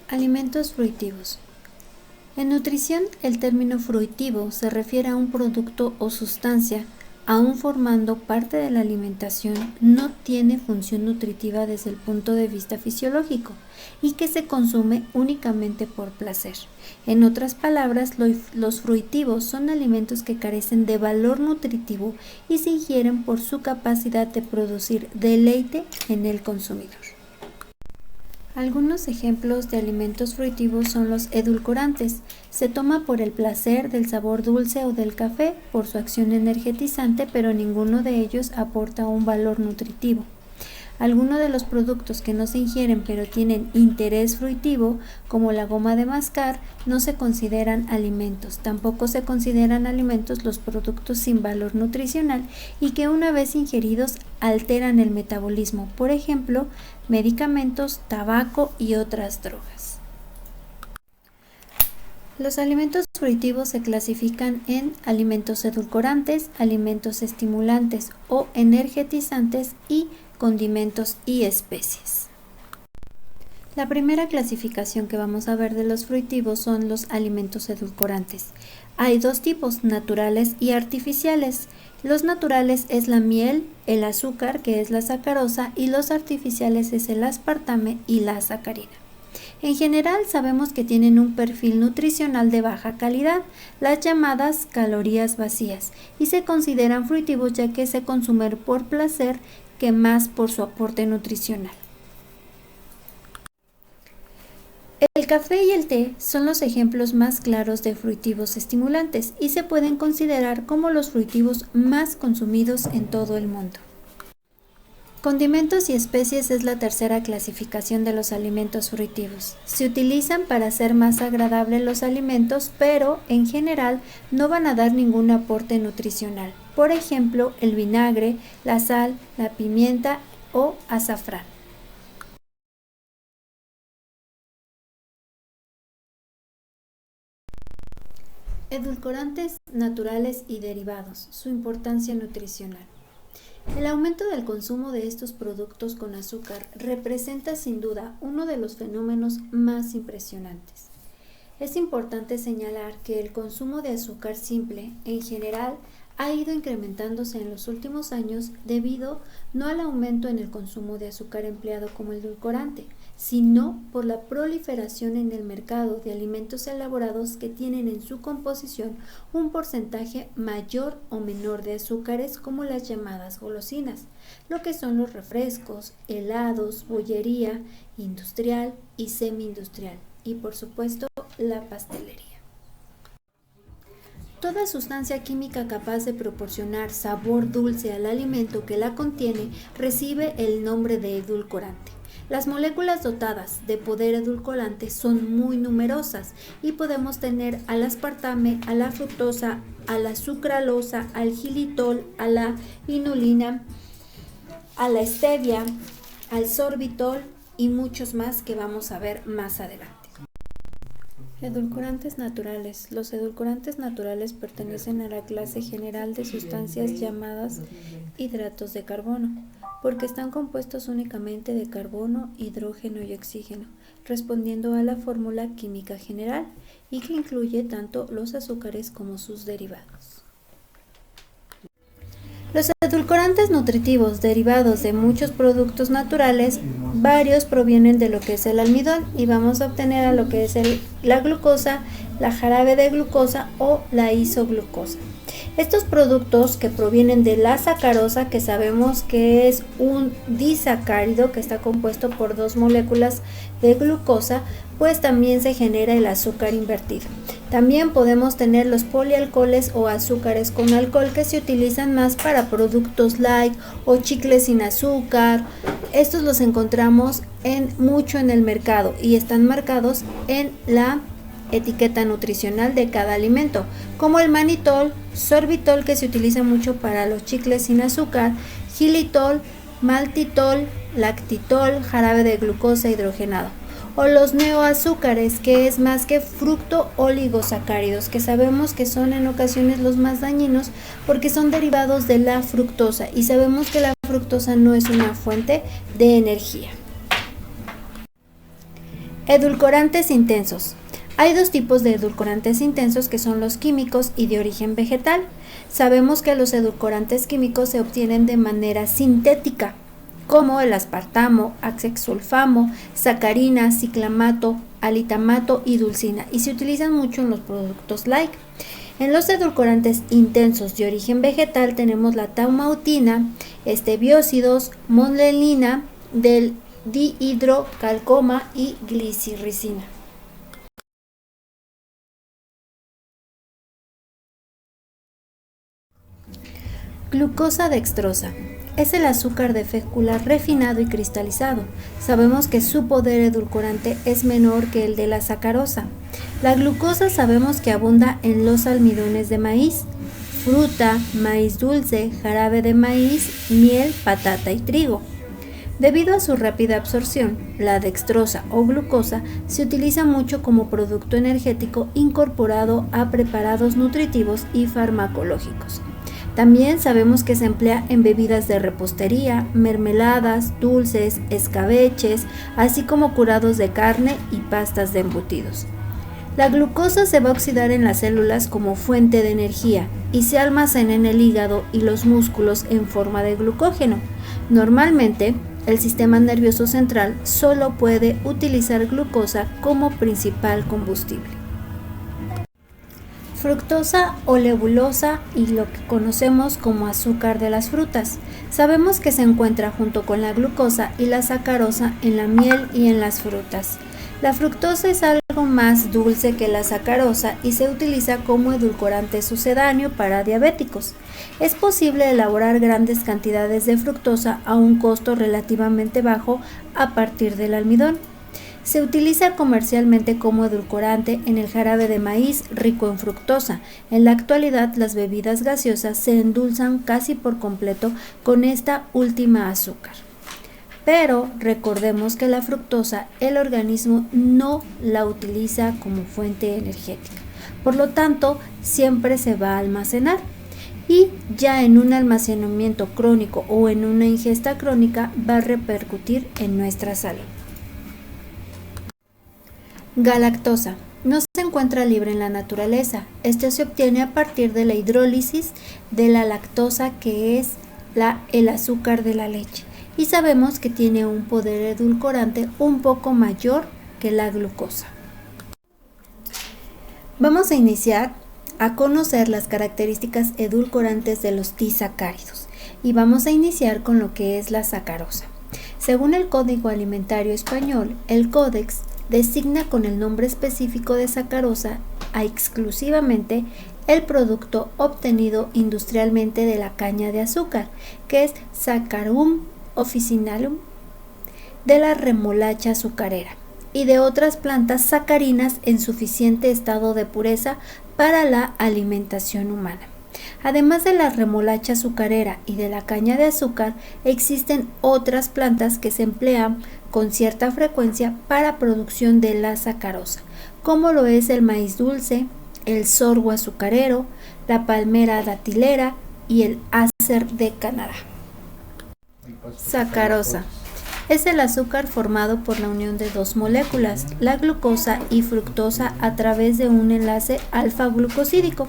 Alimentos fruitivos. En nutrición, el término fruitivo se refiere a un producto o sustancia, aun formando parte de la alimentación, no tiene función nutritiva desde el punto de vista fisiológico y que se consume únicamente por placer. En otras palabras, los fruitivos son alimentos que carecen de valor nutritivo y se ingieren por su capacidad de producir deleite en el consumidor. Algunos ejemplos de alimentos fruitivos son los edulcorantes. Se toma por el placer del sabor dulce o del café, por su acción energetizante, pero ninguno de ellos aporta un valor nutritivo. Algunos de los productos que no se ingieren pero tienen interés fruitivo, como la goma de mascar, no se consideran alimentos. Tampoco se consideran alimentos los productos sin valor nutricional y que una vez ingeridos alteran el metabolismo, por ejemplo, medicamentos, tabaco y otras drogas. Los alimentos fruitivos se clasifican en alimentos edulcorantes, alimentos estimulantes o energetizantes y condimentos y especies. La primera clasificación que vamos a ver de los fruitivos son los alimentos edulcorantes. Hay dos tipos, naturales y artificiales. Los naturales es la miel, el azúcar, que es la sacarosa, y los artificiales es el aspartame y la sacarina. En general sabemos que tienen un perfil nutricional de baja calidad, las llamadas calorías vacías, y se consideran fruitivos ya que se consumen por placer que más por su aporte nutricional. El café y el té son los ejemplos más claros de fruitivos estimulantes y se pueden considerar como los fruitivos más consumidos en todo el mundo. Condimentos y especies es la tercera clasificación de los alimentos fruitivos. Se utilizan para hacer más agradables los alimentos, pero en general no van a dar ningún aporte nutricional. Por ejemplo, el vinagre, la sal, la pimienta o azafrán. Edulcorantes naturales y derivados, su importancia nutricional. El aumento del consumo de estos productos con azúcar representa sin duda uno de los fenómenos más impresionantes. Es importante señalar que el consumo de azúcar simple, en general, ha ido incrementándose en los últimos años debido no al aumento en el consumo de azúcar empleado como edulcorante, sino por la proliferación en el mercado de alimentos elaborados que tienen en su composición un porcentaje mayor o menor de azúcares, como las llamadas golosinas, lo que son los refrescos, helados, bollería industrial y semi-industrial, y por supuesto la pastelería. Toda sustancia química capaz de proporcionar sabor dulce al alimento que la contiene recibe el nombre de edulcorante. Las moléculas dotadas de poder edulcorante son muy numerosas y podemos tener al aspartame, a la fructosa, a la sucralosa, al xilitol, a la inulina, a la stevia, al sorbitol y muchos más que vamos a ver más adelante. Edulcorantes naturales. Los edulcorantes naturales pertenecen a la clase general de sustancias llamadas hidratos de carbono, porque están compuestos únicamente de carbono, hidrógeno y oxígeno, respondiendo a la fórmula química general y que incluye tanto los azúcares como sus derivados. Los edulcorantes nutritivos derivados de muchos productos naturales, varios provienen de lo que es el almidón y vamos a obtener a lo que es la glucosa, la jarabe de glucosa o la isoglucosa. Estos productos que provienen de la sacarosa, que sabemos que es un disacárido que está compuesto por dos moléculas de glucosa, pues también se genera el azúcar invertido. También podemos tener los polialcoholes o azúcares con alcohol que se utilizan más para productos light o chicles sin azúcar. Estos los encontramos mucho en el mercado y están marcados en la etiqueta nutricional de cada alimento, como el manitol, sorbitol, que se utiliza mucho para los chicles sin azúcar, xilitol, maltitol, lactitol, jarabe de glucosa hidrogenado, o los neoazúcares, que es más que fructo-oligosacáridos, que sabemos que son en ocasiones los más dañinos porque son derivados de la fructosa y sabemos que la fructosa no es una fuente de energía. Edulcorantes intensos. Hay dos tipos de edulcorantes intensos que son los químicos y de origen vegetal. Sabemos que los edulcorantes químicos se obtienen de manera sintética, como el aspartamo, acexsulfamo, sacarina, ciclamato, alitamato y dulcina, y se utilizan mucho en los productos light. En los edulcorantes intensos de origen vegetal tenemos la taumautina, biócidos, monlelina, del dihidrocalcoma y glicirricina. Glucosa dextrosa. Es el azúcar de fécula refinado y cristalizado. Sabemos que su poder edulcorante es menor que el de la sacarosa. La glucosa sabemos que abunda en los almidones de maíz, fruta, maíz dulce, jarabe de maíz, miel, patata y trigo. Debido a su rápida absorción, la dextrosa o glucosa se utiliza mucho como producto energético incorporado a preparados nutritivos y farmacológicos. También sabemos que se emplea en bebidas de repostería, mermeladas, dulces, escabeches, así como curados de carne y pastas de embutidos. La glucosa se va a oxidar en las células como fuente de energía y se almacena en el hígado y los músculos en forma de glucógeno. Normalmente, el sistema nervioso central solo puede utilizar glucosa como principal combustible. Fructosa o lebulosa y lo que conocemos como azúcar de las frutas. Sabemos que se encuentra junto con la glucosa y la sacarosa en la miel y en las frutas. La fructosa es algo más dulce que la sacarosa y se utiliza como edulcorante sucedáneo para diabéticos. Es posible elaborar grandes cantidades de fructosa a un costo relativamente bajo a partir del almidón. Se utiliza comercialmente como edulcorante en el jarabe de maíz rico en fructosa. En la actualidad, las bebidas gaseosas se endulzan casi por completo con esta última azúcar. Pero recordemos que la fructosa el organismo no la utiliza como fuente energética. Por lo tanto, siempre se va a almacenar. Y ya en un almacenamiento crónico o en una ingesta crónica va a repercutir en nuestra salud. Galactosa. No se encuentra libre en la naturaleza. Esto se obtiene a partir de la hidrólisis de la lactosa, que es el azúcar de la leche. Y sabemos que tiene un poder edulcorante un poco mayor que la glucosa. Vamos a iniciar a conocer las características edulcorantes de los disacáridos y vamos a iniciar con lo que es la sacarosa. Según el Código Alimentario Español, el Códex designa con el nombre específico de sacarosa a exclusivamente el producto obtenido industrialmente de la caña de azúcar, que es Saccharum officinalum, de la remolacha azucarera y de otras plantas sacarinas en suficiente estado de pureza para la alimentación humana. Además de la remolacha azucarera y de la caña de azúcar, existen otras plantas que se emplean con cierta frecuencia para producción de la sacarosa, como lo es el maíz dulce, el sorgo azucarero, la palmera datilera y el acer de Canadá. Sacarosa. Es el azúcar formado por la unión de dos moléculas, la glucosa y fructosa, a través de un enlace alfa-glucosídico.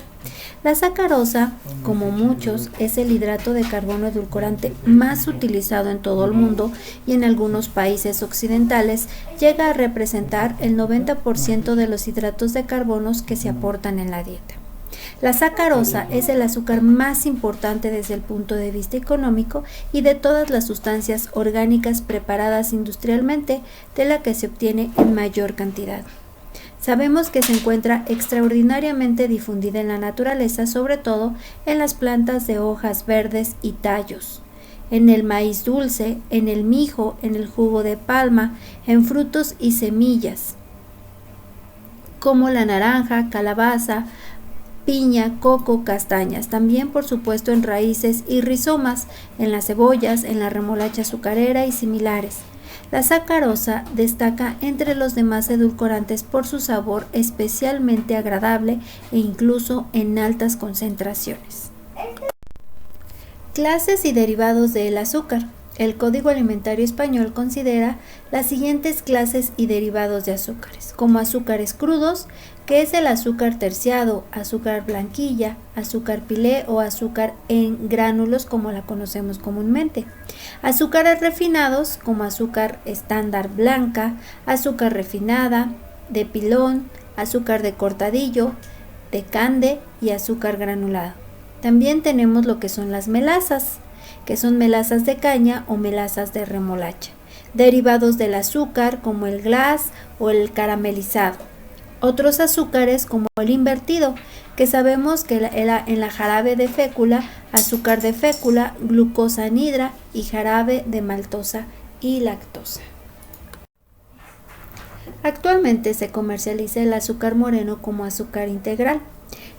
La sacarosa, como muchos, es el hidrato de carbono edulcorante más utilizado en todo el mundo y en algunos países occidentales llega a representar el 90% de los hidratos de carbono que se aportan en la dieta. La sacarosa es el azúcar más importante desde el punto de vista económico y de todas las sustancias orgánicas preparadas industrialmente, de la que se obtiene en mayor cantidad. Sabemos que se encuentra extraordinariamente difundida en la naturaleza, sobre todo en las plantas de hojas verdes y tallos, en el maíz dulce, en el mijo, en el jugo de palma, en frutos y semillas, como la naranja, calabaza, piña, coco, castañas, también por supuesto en raíces y rizomas, en las cebollas, en la remolacha azucarera y similares. La sacarosa destaca entre los demás edulcorantes por su sabor especialmente agradable e incluso en altas concentraciones. Clases y derivados del azúcar. El Código Alimentario Español considera las siguientes clases y derivados de azúcares, como azúcares crudos, que es el azúcar terciado, azúcar blanquilla, azúcar pilé o azúcar en gránulos como la conocemos comúnmente. Azúcares refinados como azúcar estándar blanca, azúcar refinada, de pilón, azúcar de cortadillo, de cande y azúcar granulado. También tenemos lo que son las melazas, que son melazas de caña o melazas de remolacha, derivados del azúcar como el glass o el caramelizado. Otros azúcares como el invertido, que sabemos que en la jarabe de fécula, azúcar de fécula, glucosa anhidra y jarabe de maltosa y lactosa. Actualmente se comercializa el azúcar moreno como azúcar integral,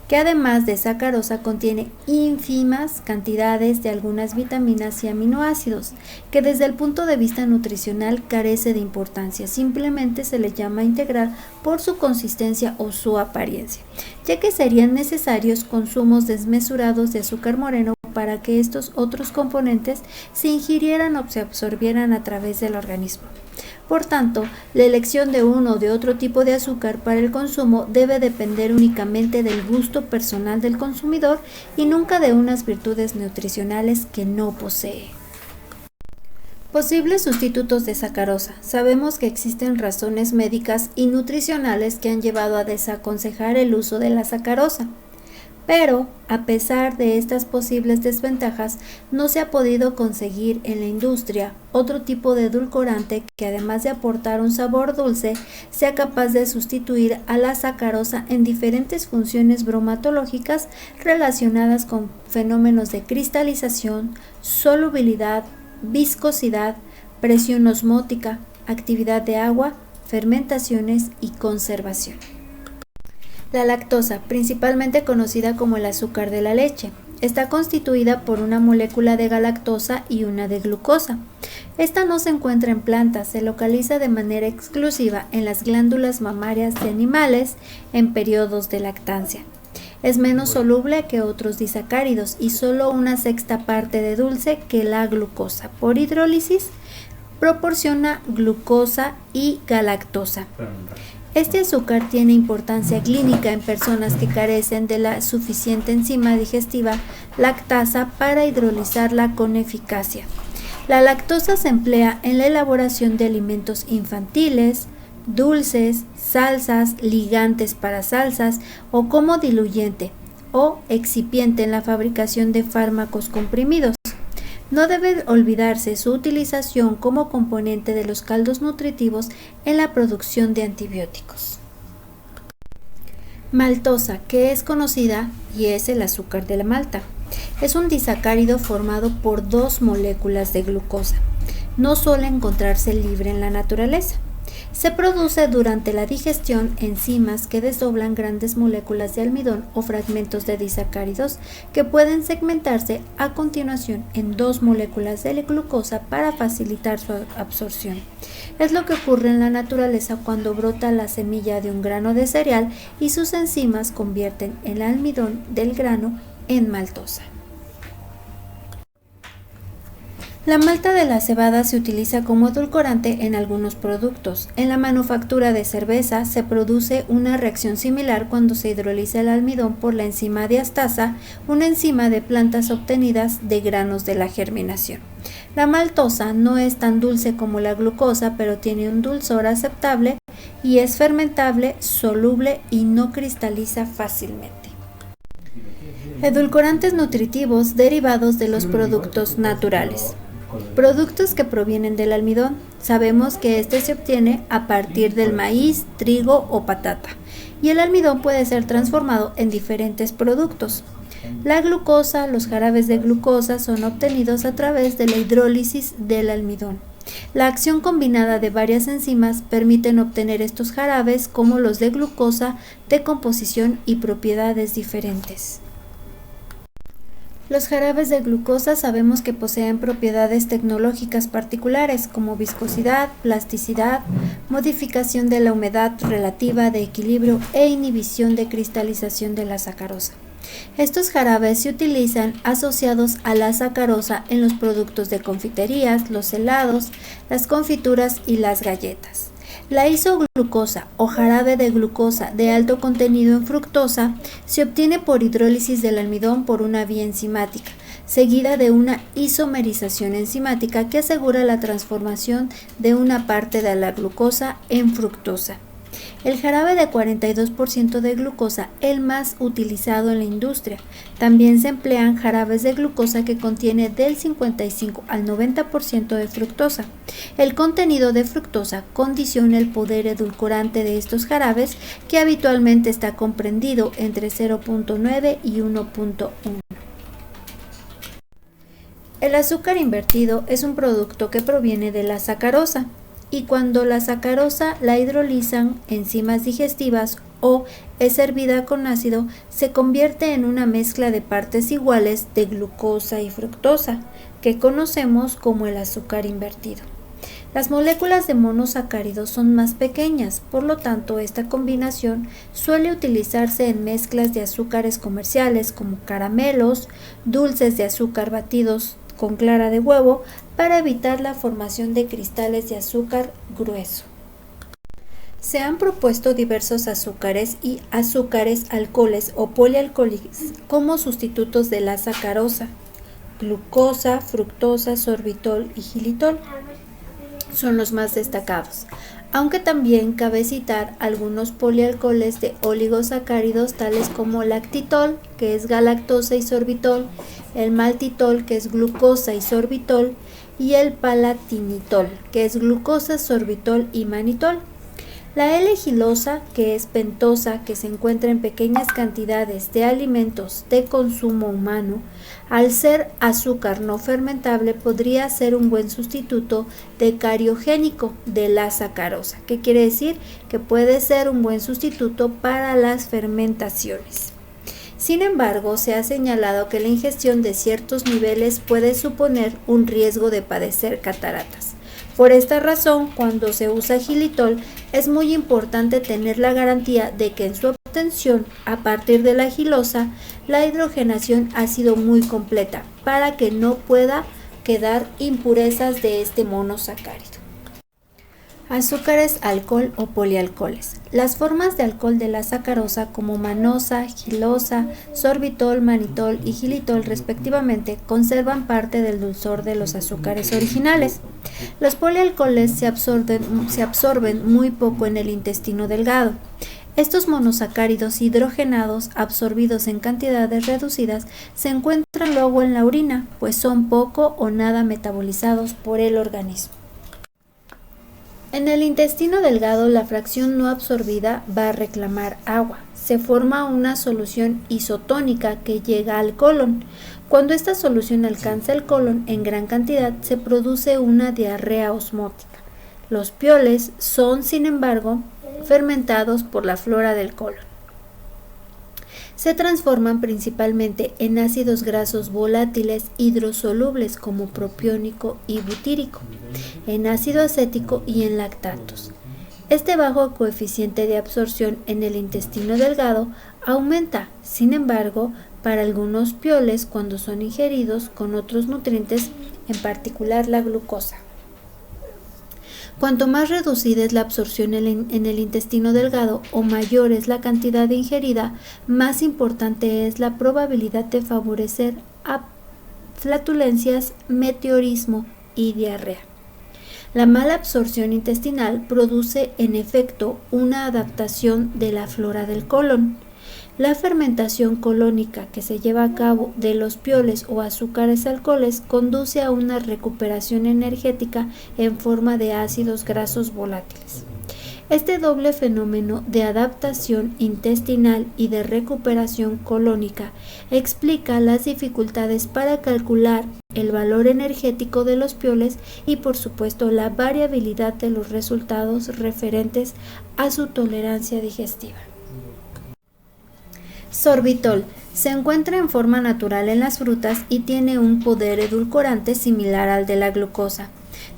que además de sacarosa contiene ínfimas cantidades de algunas vitaminas y aminoácidos, que desde el punto de vista nutricional carece de importancia, simplemente se le llama integral por su consistencia o su apariencia, ya que serían necesarios consumos desmesurados de azúcar moreno para que estos otros componentes se ingirieran o se absorbieran a través del organismo. Por tanto, la elección de uno o de otro tipo de azúcar para el consumo debe depender únicamente del gusto personal del consumidor y nunca de unas virtudes nutricionales que no posee. Posibles sustitutos de sacarosa. Sabemos que existen razones médicas y nutricionales que han llevado a desaconsejar el uso de la sacarosa. Pero, a pesar de estas posibles desventajas, no se ha podido conseguir en la industria otro tipo de edulcorante que, además de aportar un sabor dulce, sea capaz de sustituir a la sacarosa en diferentes funciones bromatológicas relacionadas con fenómenos de cristalización, solubilidad, viscosidad, presión osmótica, actividad de agua, fermentaciones y conservación. La lactosa, principalmente conocida como el azúcar de la leche, está constituida por una molécula de galactosa y una de glucosa. Esta no se encuentra en plantas, se localiza de manera exclusiva en las glándulas mamarias de animales en periodos de lactancia. Es menos soluble que otros disacáridos y solo una sexta parte de dulce que la glucosa. Por hidrólisis proporciona glucosa y galactosa. Este azúcar tiene importancia clínica en personas que carecen de la suficiente enzima digestiva lactasa para hidrolizarla con eficacia. La lactosa se emplea en la elaboración de alimentos infantiles, dulces, salsas, ligantes para salsas o como diluyente o excipiente en la fabricación de fármacos comprimidos. No debe olvidarse su utilización como componente de los caldos nutritivos en la producción de antibióticos. Maltosa, que es conocida y es el azúcar de la malta. Es un disacárido formado por dos moléculas de glucosa. No suele encontrarse libre en la naturaleza. Se produce durante la digestión enzimas que desdoblan grandes moléculas de almidón o fragmentos de disacáridos que pueden segmentarse a continuación en dos moléculas de glucosa para facilitar su absorción. Es lo que ocurre en la naturaleza cuando brota la semilla de un grano de cereal y sus enzimas convierten el almidón del grano en maltosa. La malta de la cebada se utiliza como edulcorante en algunos productos. En la manufactura de cerveza se produce una reacción similar cuando se hidroliza el almidón por la enzima diastasa, una enzima de plantas obtenidas de granos de la germinación. La maltosa no es tan dulce como la glucosa, pero tiene un dulzor aceptable y es fermentable, soluble y no cristaliza fácilmente. Edulcorantes nutritivos derivados de los productos naturales. Productos que provienen del almidón. Sabemos que este se obtiene a partir del maíz, trigo o patata, y el almidón puede ser transformado en diferentes productos. La glucosa, los jarabes de glucosa son obtenidos a través de la hidrólisis del almidón. La acción combinada de varias enzimas permiten obtener estos jarabes como los de glucosa de composición y propiedades diferentes. Los jarabes de glucosa sabemos que poseen propiedades tecnológicas particulares como viscosidad, plasticidad, modificación de la humedad relativa de equilibrio e inhibición de cristalización de la sacarosa. Estos jarabes se utilizan asociados a la sacarosa en los productos de confiterías, los helados, las confituras y las galletas. La isoglucosa o jarabe de glucosa de alto contenido en fructosa se obtiene por hidrólisis del almidón por una vía enzimática, seguida de una isomerización enzimática que asegura la transformación de una parte de la glucosa en fructosa. El jarabe de 42% de glucosa, el más utilizado en la industria. También se emplean jarabes de glucosa que contiene del 55 al 90% de fructosa. El contenido de fructosa condiciona el poder edulcorante de estos jarabes, que habitualmente está comprendido entre 0.9 y 1.1. El azúcar invertido es un producto que proviene de la sacarosa, y cuando la sacarosa la hidrolizan enzimas digestivas o es hervida con ácido, se convierte en una mezcla de partes iguales de glucosa y fructosa, que conocemos como el azúcar invertido. Las moléculas de monosacáridos son más pequeñas, por lo tanto esta combinación suele utilizarse en mezclas de azúcares comerciales como caramelos, dulces de azúcar batidos con clara de huevo, para evitar la formación de cristales de azúcar grueso. Se han propuesto diversos azúcares y azúcares alcoholes o polialcoholes como sustitutos de la sacarosa: glucosa, fructosa, sorbitol y xilitol son los más destacados, aunque también cabe citar algunos polialcoholes de oligosacáridos tales como lactitol, que es galactosa y sorbitol, el maltitol, que es glucosa y sorbitol, y el palatinitol, que es glucosa, sorbitol y manitol. La L-gilosa, que es pentosa, que se encuentra en pequeñas cantidades de alimentos de consumo humano, al ser azúcar no fermentable, podría ser un buen sustituto de cariogénico de la sacarosa. ¿Qué quiere decir? Que puede ser un buen sustituto para las fermentaciones. Sin embargo, se ha señalado que la ingestión de ciertos niveles puede suponer un riesgo de padecer cataratas. Por esta razón, cuando se usa xilitol, es muy importante tener la garantía de que en su obtención a partir de la gilosa, la hidrogenación ha sido muy completa para que no pueda quedar impurezas de este monosacárido. Azúcares alcohol o polialcoholes. Las formas de alcohol de la sacarosa, como manosa, gilosa, sorbitol, manitol y xilitol respectivamente, conservan parte del dulzor de los azúcares originales. Los polialcoholes se absorben muy poco en el intestino delgado. Estos monosacáridos hidrogenados, absorbidos en cantidades reducidas, se encuentran luego en la orina, pues son poco o nada metabolizados por el organismo. En el intestino delgado, la fracción no absorbida va a reclamar agua. Se forma una solución isotónica que llega al colon. Cuando esta solución alcanza el colon en gran cantidad, se produce una diarrea osmótica. Los pioles son, sin embargo, fermentados por la flora del colon. Se transforman principalmente en ácidos grasos volátiles hidrosolubles como propiónico y butírico, en ácido acético y en lactatos. Este bajo coeficiente de absorción en el intestino delgado aumenta, sin embargo, para algunos pioles cuando son ingeridos con otros nutrientes, en particular la glucosa. Cuanto más reducida es la absorción en el intestino delgado o mayor es la cantidad ingerida, más importante es la probabilidad de favorecer a flatulencias, meteorismo y diarrea. La mala absorción intestinal produce en efecto una adaptación de la flora del colon. La fermentación colónica que se lleva a cabo de los pioles o azúcares alcoholes conduce a una recuperación energética en forma de ácidos grasos volátiles. Este doble fenómeno de adaptación intestinal y de recuperación colónica explica las dificultades para calcular el valor energético de los pioles y, por supuesto, la variabilidad de los resultados referentes a su tolerancia digestiva. Sorbitol se encuentra en forma natural en las frutas y tiene un poder edulcorante similar al de la glucosa.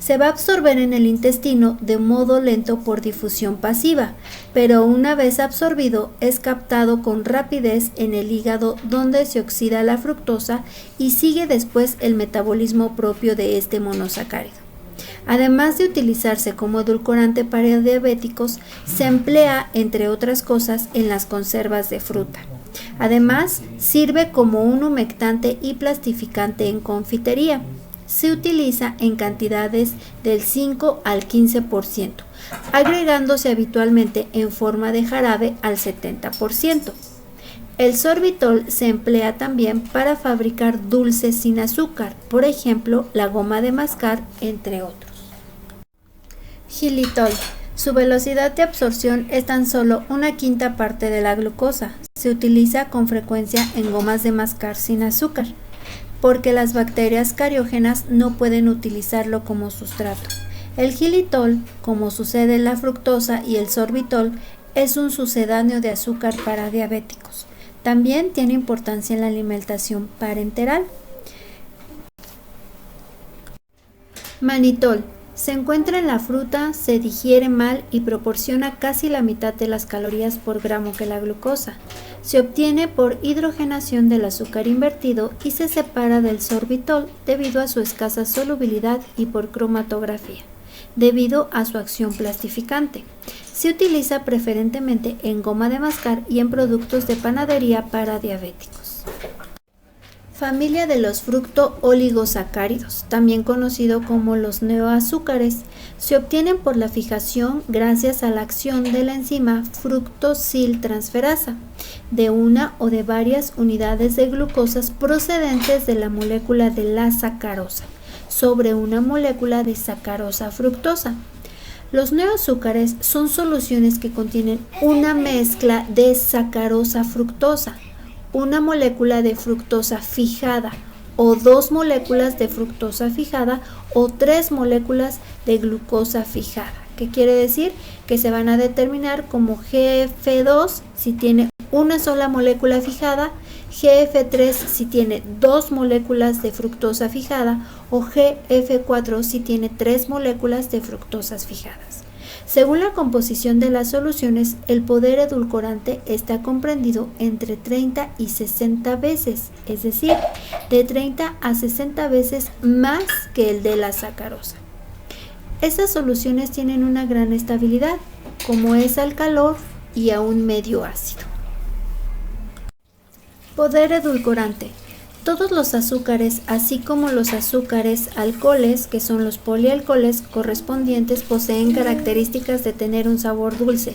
Se va a absorber en el intestino de modo lento por difusión pasiva, pero una vez absorbido es captado con rapidez en el hígado, donde se oxida la fructosa y sigue después el metabolismo propio de este monosacárido. Además de utilizarse como edulcorante para diabéticos, se emplea, entre otras cosas, en las conservas de fruta. Además, sirve como un humectante y plastificante en confitería. Se utiliza en cantidades del 5 al 15%, agregándose habitualmente en forma de jarabe al 70%. El sorbitol se emplea también para fabricar dulces sin azúcar, por ejemplo, la goma de mascar, entre otros. Xilitol. Su velocidad de absorción es tan solo 1/5 parte de la glucosa. Se utiliza con frecuencia en gomas de mascar sin azúcar, porque las bacterias cariógenas no pueden utilizarlo como sustrato. El xilitol, como sucede en la fructosa y el sorbitol, es un sucedáneo de azúcar para diabéticos. También tiene importancia en la alimentación parenteral. Manitol. Se encuentra en la fruta, se digiere mal y proporciona casi la mitad de las calorías por gramo que la glucosa. Se obtiene por hidrogenación del azúcar invertido y se separa del sorbitol debido a su escasa solubilidad y por cromatografía, debido a su acción plastificante. Se utiliza preferentemente en goma de mascar y en productos de panadería para diabéticos. Familia de los fructooligosacáridos, también conocido como los neoazúcares, se obtienen por la fijación gracias a la acción de la enzima fructosiltransferasa de una o de varias unidades de glucosas procedentes de la molécula de la sacarosa sobre una molécula de sacarosa fructosa. Los neoazúcares son soluciones que contienen una mezcla de sacarosa fructosa, una molécula de fructosa fijada o 2 moléculas de fructosa fijada o 3 moléculas de glucosa fijada. ¿Qué quiere decir? Que se van a determinar como GF2 si tiene una sola molécula fijada, GF3 si tiene 2 moléculas de fructosa fijada o GF4 si tiene 3 moléculas de fructosas fijadas. Según la composición de las soluciones, el poder edulcorante está comprendido entre 30 y 60 veces, es decir, de 30 a 60 veces más que el de la sacarosa. Estas soluciones tienen una gran estabilidad, como es al calor y a un medio ácido. Poder edulcorante. Todos los azúcares, así como los azúcares alcoholes, que son los polialcoholes correspondientes, poseen características de tener un sabor dulce,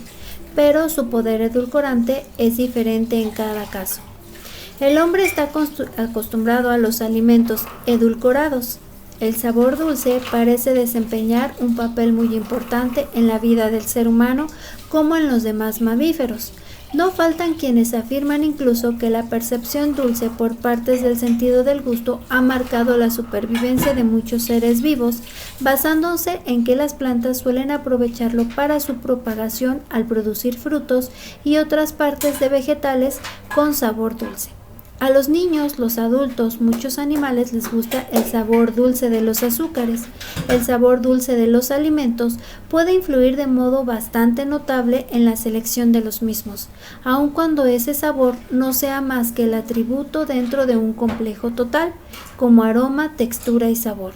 pero su poder edulcorante es diferente en cada caso. El hombre está acostumbrado a los alimentos edulcorados. El sabor dulce parece desempeñar un papel muy importante en la vida del ser humano, como en los demás mamíferos. No faltan quienes afirman incluso que la percepción dulce por partes del sentido del gusto ha marcado la supervivencia de muchos seres vivos, basándose en que las plantas suelen aprovecharlo para su propagación al producir frutos y otras partes de vegetales con sabor dulce. A los niños, los adultos, muchos animales les gusta el sabor dulce de los azúcares. El sabor dulce de los alimentos puede influir de modo bastante notable en la selección de los mismos, aun cuando ese sabor no sea más que el atributo dentro de un complejo total, como aroma, textura y sabor.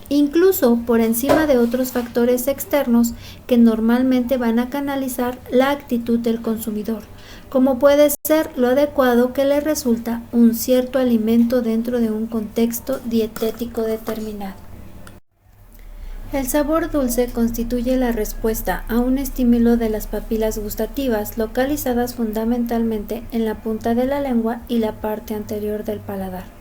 Incluso por encima de otros factores externos que normalmente van a canalizar la actitud del consumidor, como puede ser lo adecuado que le resulta un cierto alimento dentro de un contexto dietético determinado. El sabor dulce constituye la respuesta a un estímulo de las papilas gustativas localizadas fundamentalmente en la punta de la lengua y la parte anterior del paladar.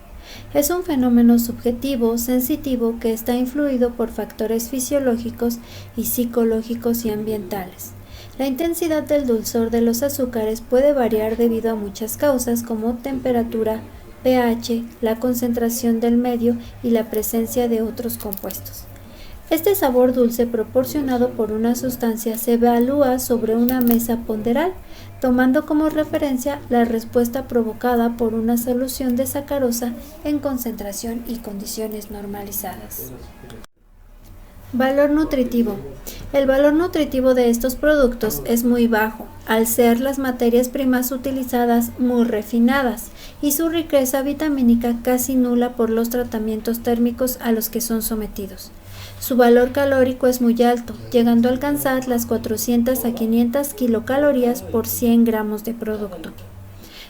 Es un fenómeno subjetivo, sensitivo, que está influido por factores fisiológicos y psicológicos y ambientales. La intensidad del dulzor de los azúcares puede variar debido a muchas causas como temperatura, pH, la concentración del medio y la presencia de otros compuestos. Este sabor dulce proporcionado por una sustancia se evalúa sobre una mesa ponderal, tomando como referencia la respuesta provocada por una solución de sacarosa en concentración y condiciones normalizadas. Valor nutritivo. El valor nutritivo de estos productos es muy bajo, al ser las materias primas utilizadas muy refinadas y su riqueza vitamínica casi nula por los tratamientos térmicos a los que son sometidos. Su valor calórico es muy alto, llegando a alcanzar las 400 a 500 kilocalorías por 100 gramos de producto.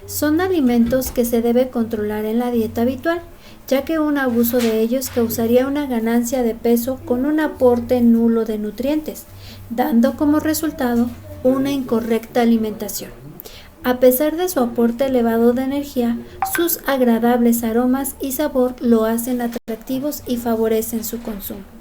Son alimentos que se debe controlar en la dieta habitual, ya que un abuso de ellos causaría una ganancia de peso con un aporte nulo de nutrientes, dando como resultado una incorrecta alimentación. A pesar de su aporte elevado de energía, sus agradables aromas y sabor lo hacen atractivos y favorecen su consumo.